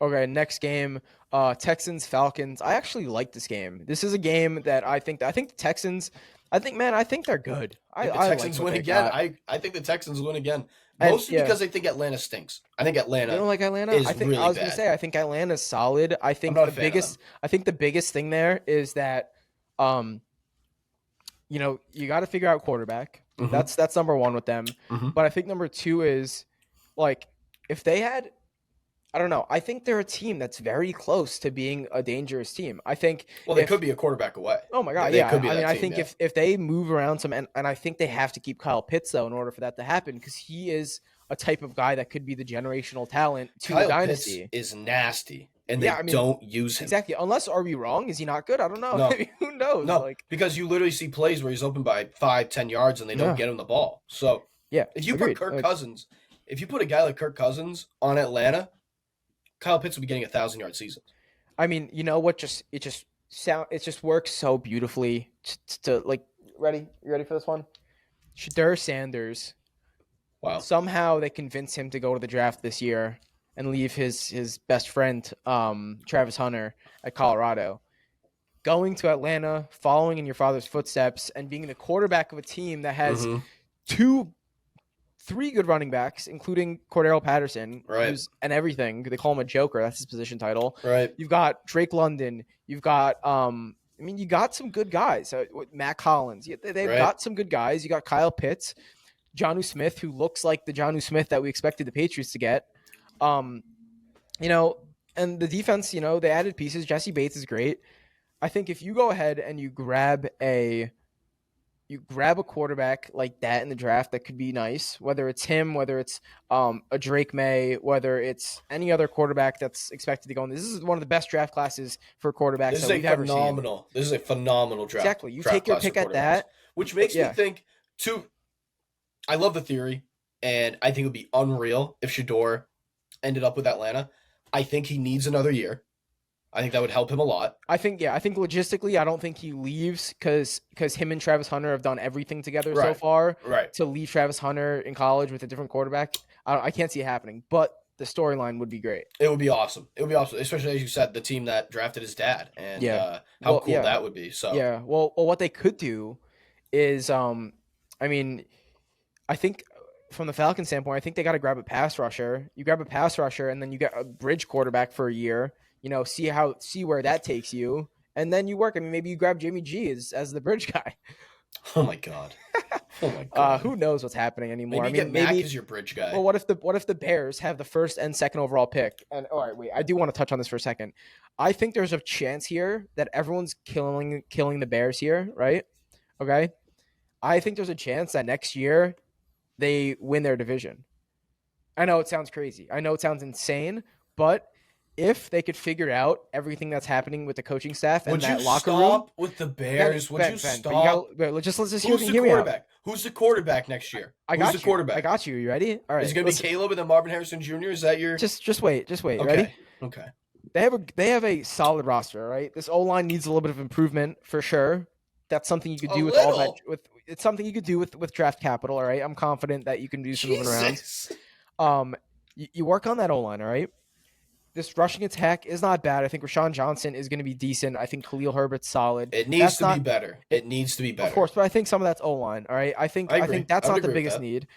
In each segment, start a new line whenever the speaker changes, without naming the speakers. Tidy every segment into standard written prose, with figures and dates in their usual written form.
Okay, next game, Texans Falcons. I actually like this game. This is a game that I think the Texans. I think they're good.
I think the
I like
Texans
what
win
they
again.
got.
I think the Texans win again.
And
Mostly
yeah,
because I think Atlanta stinks. I think
you
Atlanta
don't like Atlanta?
is
I
really
was gonna
bad.
say I think Atlanta's solid.
I'm not a fan of them.
I think the biggest thing there is that, um, you got to figure out quarterback.
Mm-hmm.
That's number one with them.
Mm-hmm.
But I think number two is like if they had I don't know. I think they're a team that's very close to being a dangerous team. I think
Well, they could
if
be a quarterback away.
oh my god,
They
yeah.
could be
I mean,
that
I
team.
think
Yeah.
if they move around some, and I think they have to keep Kyle Pitts though in order for that to happen because he is a type of guy that could be the generational talent to a
Kyle Pitts
dynasty.
is nasty, and
Yeah,
they
I mean,
don't use him.
exactly. Unless are we wrong? Is he not good? I don't know.
No,
Who knows?
no,
Like,
because you literally see plays where he's open by 5, 10 yards, and they don't
yeah,
get him the ball. So
yeah,
if you put
agreed.
Kirk Cousins, if you put a guy like Kirk Cousins on Atlanta, Kyle Pitts would be getting 1,000-yard season.
I mean, you know what? It just works so beautifully to like. Ready? You ready for this one? Shadur Sanders.
Wow.
Somehow they convince him to go to the draft this year and leave his best friend Travis Hunter at Colorado. Going to Atlanta, following in your father's footsteps, and being the quarterback of a team that has
Mm-hmm.
two, three good running backs, including Cordero Patterson,
Right.
who's and everything. They call him a joker. That's his position title.
Right.
You've got Drake London. You've got I mean, you got some good guys. Matt Collins. They've
Right.
got some good guys. You got Kyle Pitts. Jonnu Smith, who looks like the Jonnu Smith that we expected the Patriots to get. Um, you know, and the defense, they added pieces. Jesse Bates is great. I think if you go ahead and you grab a quarterback like that in the draft, that could be nice. Whether it's him, whether it's a Drake May, whether it's any other quarterback that's expected to go in. This is one of the best draft classes for quarterbacks
This is
that
a
we've ever seen.
phenomenal. This is a phenomenal draft.
Exactly. You
draft
take your
class for
pick at
quarterbacks,
that.
which makes me
Yeah.
think too. I love the theory, and I think it would be unreal if Shador ended up with Atlanta. I think he needs another year. I think that would help him a lot.
I think logistically, I don't think he leaves because him and Travis Hunter have done everything together so
Right.
far.
Right.
To leave Travis Hunter in college with a different quarterback, I can't see it happening. But the storyline would be great.
It would be awesome. It would be awesome, especially as you said, the team that drafted his dad, and
Yeah.
how
Well,
cool
yeah,
that would be. So
yeah. Well, what they could do is, I mean, I think from the Falcons standpoint, I think they got to grab a pass rusher. You grab a pass rusher, and then you get a bridge quarterback for a year. See where that takes you, and then you work. I mean, maybe you grab Jimmy G as the bridge guy.
oh my god, oh my god.
Who knows what's happening anymore?
Maybe
I
you
mean,
get Mac
maybe.
as your bridge guy.
Well, what if the Bears have the first and second overall pick? And all right, wait, I do want to touch on this for a second. I think there's a chance here that everyone's killing the Bears here, right? Okay. I think there's a chance that next year they win their division. I know it sounds crazy. I know it sounds insane, but if they could figure out everything that's happening with the coaching staff and
Would
that
you
locker
stop
room,
with the Bears? Would you
Ben,
stop?
let's just
Who's the
hear me out.
quarterback? Who's the quarterback next year?
I
Who's
got
the
you.
quarterback?
I got you. You ready? All right.
Is it going to be Caleb and then Marvin Harrison Jr.? Is that your?
Just wait.
Okay.
Ready?
Okay.
They have a solid roster, right? This O line needs a little bit of improvement for sure. That's something you could do with all that. It's something you could do with draft capital. All right, I'm confident that you can do some moving around. You work on that O line, all right. This rushing attack is not bad. I think Rashawn Johnson is going to be decent. I think Khalil Herbert's solid.
It needs to be better. It needs to be better.
Of course, but I think some of that's O line. All right, I think that's not the biggest need.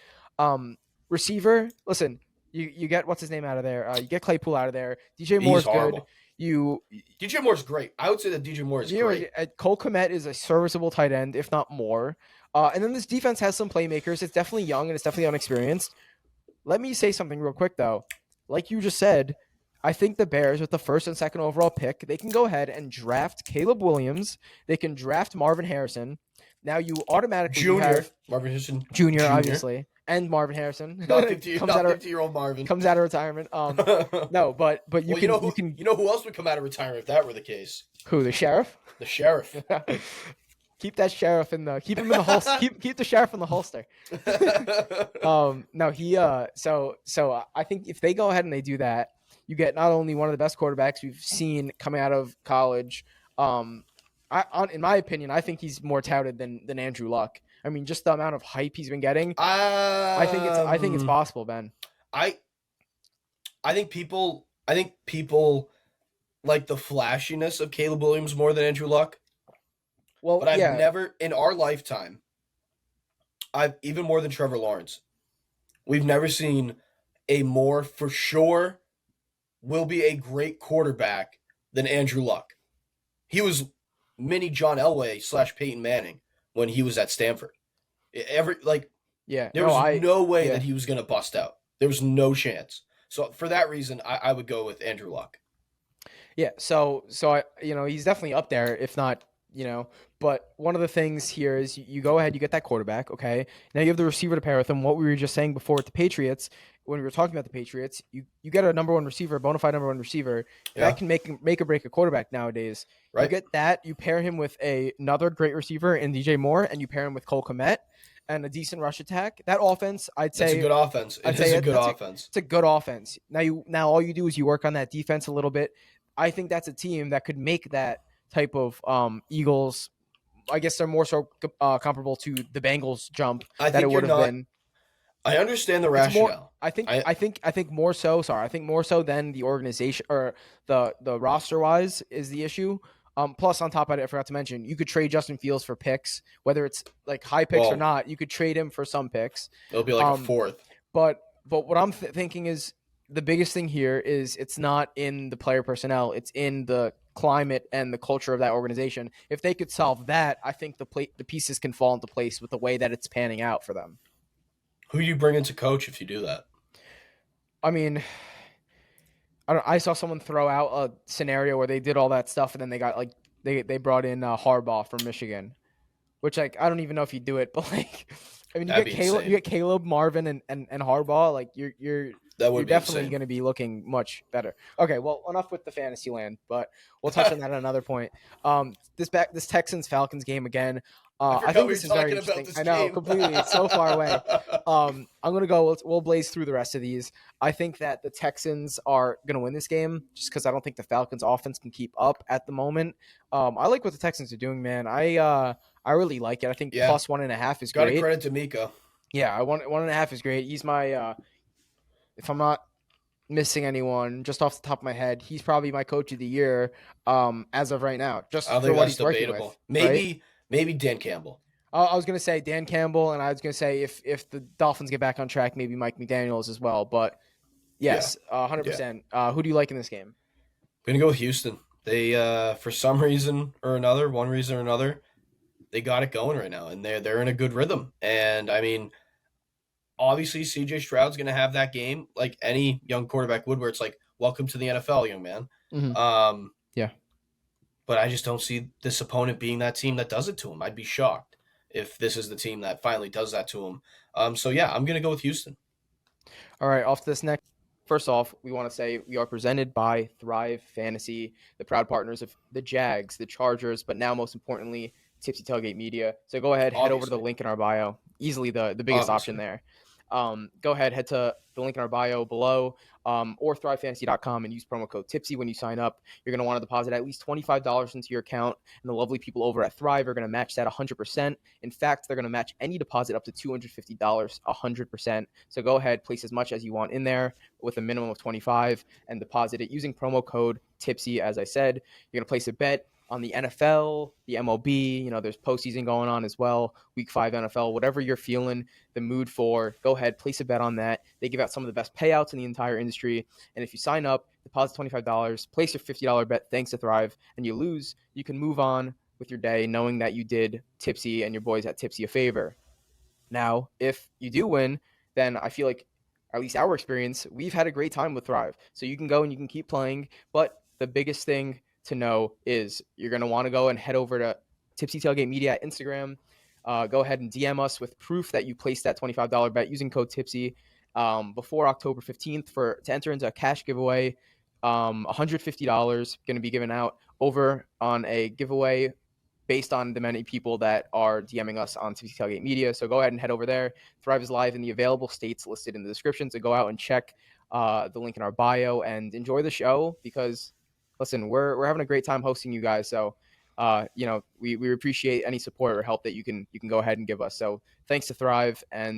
Receiver, listen. You get what's his name out of there. You get Claypool out of there. DJ Moore's good.
DJ Moore's great. I would say that DJ Moore is great.
Cole Kmet is a serviceable tight end, if not more. And then this defense has some playmakers. It's definitely young and it's definitely unexperienced. Let me say something real quick though. Like you just said, I think the Bears with the first and second overall pick, they can go ahead and draft Caleb Williams. They can draft Marvin Harrison. Now you automatically have
Marvin Harrison
Jr. obviously. And Marvin Harrison
nothing to your old Marvin
comes out of retirement. No, but you
know who else would come out of retirement if that were the case?
Who, the sheriff?
The sheriff.
Keep that sheriff keep him in the holster. keep the sheriff in the holster. No, he so I think if they go ahead and they do that, you get not only one of the best quarterbacks we've seen coming out of college. In my opinion, I think he's more touted than Andrew Luck. I mean, just the amount of hype he's been getting. I think it's possible, Ben.
I think people I think people like the flashiness of Caleb Williams more than Andrew Luck,
Well,
but I've
yeah,
never in our lifetime, I've even more than Trevor Lawrence, we've never seen a more for sure will be a great quarterback than Andrew Luck. He was mini John Elway slash Peyton Manning when he was at Stanford. Every like
yeah.
there
No,
was
I
no way
yeah.
that he was going to bust out. There was no chance. So for that reason, I would go with Andrew Luck.
Yeah, so I, he's definitely up there, if not, But one of the things here is you go ahead, you get that quarterback, okay. Now you have the receiver to pair with him. What we were just saying before with the Patriots, when we were talking about the Patriots, you get a number one receiver, a bona fide number one receiver that
Yeah,
can make or break a quarterback nowadays. You
right.
get that, you pair him with another great receiver in DJ Moore, and you pair him with Cole Kmet and a decent rush attack. That offense,
That's a good offense. It
I'd
is
say
a good
that's
offense.
it's a good offense. Now all you do is you work on that defense a little bit. I think that's a team that could make that type of Eagles. I guess they're more so comparable to the Bengals jump
I
that it
think you're
would have
not.
been.
I understand the
It's more.
rationale.
I think.
I
I think more so. Sorry. I think more so than the organization or the roster wise is the issue. Plus, on top of it, I forgot to mention you could trade Justin Fields for picks, whether it's like high picks or
well,
not. You could trade him for some picks.
it'll be like a
Um,
fourth.
but what I'm thinking is the biggest thing here is it's not in the player personnel, it's in the climate and the culture of that organization. If they could solve that, I think the pieces can fall into place with the way that it's panning out for them.
Who do you bring in to coach if you do that?
I mean, I saw someone throw out a scenario where they did all that stuff and then they got like they brought in Harbaugh from Michigan, which like I don't even know if you do it, but like I mean
That'd be
You
insane.
get Caleb, Marvin, and Harbaugh. Like
That
you're
would be
definitely
insane.
going to be looking much better. Okay, well enough with the fantasy land, but we'll touch on that at another point. This Texans Falcons game again.
I
I
forgot
think
we were
this is very
talking about
interesting.
this
I know
game.
completely. It's so far away. I'm gonna go. We'll blaze through the rest of these. I think that the Texans are gonna win this game just because I don't think the Falcons offense can keep up at the moment. I like what the Texans are doing, man. I really like it. I think
Yeah,
plus 1.5 is
got to
great.
credit to Mika.
Yeah, I want 1.5 is great. He's my if I'm not missing anyone just off the top of my head, he's probably my coach of the year as of right now,
I
just
don't
for
think
what
that's
he's working with,
debatable.
right?
Maybe Dan Campbell.
I was gonna say Dan Campbell, and I was gonna say if the Dolphins get back on track, maybe Mike McDaniel's as well. But
Yeah,
yes, 100%. Who do you like in this game?
I'm gonna go with Houston. They for some reason or another, one reason or another, they got it going right now, and they're in a good rhythm. And I mean, obviously CJ Stroud's gonna have that game like any young quarterback would, where it's like, welcome to the NFL, young man.
Mm-hmm.
Um,
Yeah.
but I just don't see this opponent being that team that does it to him. I'd be shocked if this is the team that finally does that to him. So yeah, I'm gonna go with Houston.
All right, off to this next. First off, we want to say we are presented by Thrive Fantasy, the proud partners of the Jags, the Chargers, but now most importantly, Tipsy Tailgate Media. So go ahead, head over to the
Obviously,
link in our bio. Easily the biggest option
obviously.
there. Go ahead, head to the link in our bio below or thrivefantasy.com and use promo code Tipsy when you sign up. You're going to want to deposit at least $25 into your account, and the lovely people over at Thrive are going to match that 100%. In fact, they're going to match any deposit up to $250 100%. So go ahead, place as much as you want in there with a minimum of 25 and deposit it using promo code Tipsy. As I said, you're going to place a bet on the NFL, the MLB, there's postseason going on as well, week 5 NFL, whatever you're feeling the mood for, go ahead, place a bet on that. They give out some of the best payouts in the entire industry. And if you sign up, deposit $25, place your $50 bet thanks to Thrive, and you lose, you can move on with your day knowing that you did Tipsy and your boys at Tipsy a favor. Now, if you do win, then I feel like, at least our experience, we've had a great time with Thrive. So you can go and you can keep playing. But the biggest thing to know is you're going to want to go and head over to Tipsy Tailgate Media at Instagram. Go ahead and DM us with proof that you placed that $25 bet using code Tipsy before October 15th to enter into a cash giveaway. $150 going to be given out over on a giveaway based on the many people that are DMing us on Tipsy Tailgate Media. So go ahead and head over there. Thrive is live in the available states listed in the description. So go out and check the link in our bio and enjoy the show because, listen, we're having a great time hosting you guys. So, we appreciate any support or help that you can go ahead and give us. So thanks to Thrive and